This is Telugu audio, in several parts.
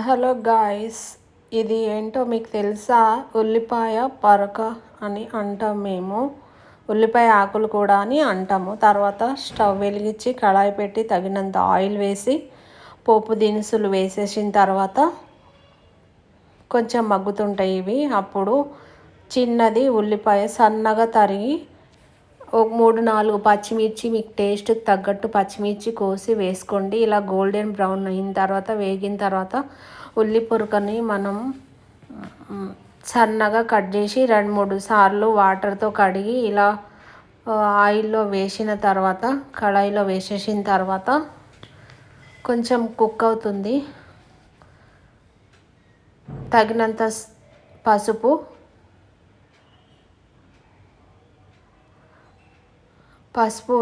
హలో గాయ్స్, ఇది ఏంటో మీకు తెలుసా? ఉల్లిపాయ పరక అని అంటాం మేము. ఉల్లిపాయ ఆకులు కూడా అని అంటాము. తర్వాత స్టవ్ వెలిగించి కళాయి పెట్టి తగినంత ఆయిల్ వేసి పోపు దినుసులు వేసేసిన తర్వాత కొంచెం మగ్గుతుంటాయి ఇవి. అప్పుడు చిన్నది ఉల్లిపాయ సన్నగా తరిగి ఒక 3-4 పచ్చిమిర్చి మీకు టేస్ట్కి తగ్గట్టు పచ్చిమిర్చి కోసి వేసుకోండి. ఇలా గోల్డెన్ బ్రౌన్ అయిన తర్వాత వేగిన తర్వాత ఉల్లి పొరకని మనం సన్నగా కట్ చేసి 2-3 సార్లు వాటర్తో కడిగి ఇలా ఆయిల్లో వేసిన తర్వాత కళాయిలో వేసేసిన తర్వాత కొంచెం కుక్ అవుతుంది. తగినంత పసుపు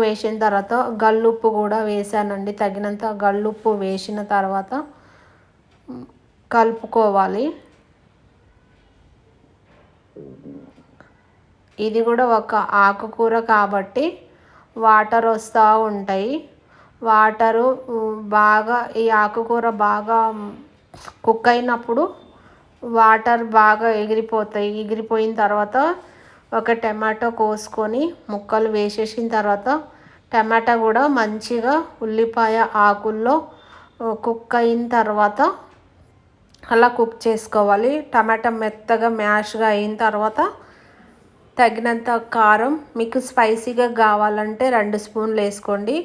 వేసిన తర్వాత గల్లుప్పు కూడా వేసానండి. తగినంత గల్లుప్పు వేసిన తర్వాత కలుపుకోవాలి. ఇది కూడా ఒక ఆకుకూర కాబట్టి వాటర్ వస్తూ ఉంటాయి. వాటరు బాగా ఈ ఆకుకూర బాగా కుక్ అయినప్పుడు వాటర్ బాగా ఎగిరిపోయిన తర్వాత ఒక టమాటో కోసుకొని ముక్కలు వేసేసిన తర్వాత టమాటా కూడా మంచిగా ఉల్లిపాయ ఆకుల్లో కుక్ అయిన తర్వాత అలా కుక్ చేసుకోవాలి. టమాటా మెత్తగా మ్యాష్గా అయిన తర్వాత తగినంత కారం, మీకు స్పైసీగా కావాలంటే 2 స్పూన్లు వేసుకోండి.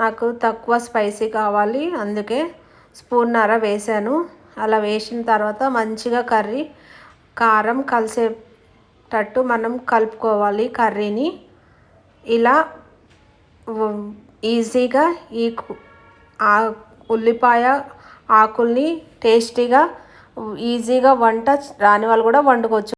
నాకు తక్కువ స్పైసీ కావాలి, అందుకే 1.5 స్పూన్ వేసాను. అలా వేసిన తర్వాత మంచిగా కారం కలిసేటట్టు మనం కలుపుకోవాలి కర్రీని. ఇలా ఈజీగా ఈ ఉల్లిపాయ ఆకుల్ని టేస్టీగా ఈజీగా వంట రాని వాళ్ళు కూడా వండుకోవచ్చు.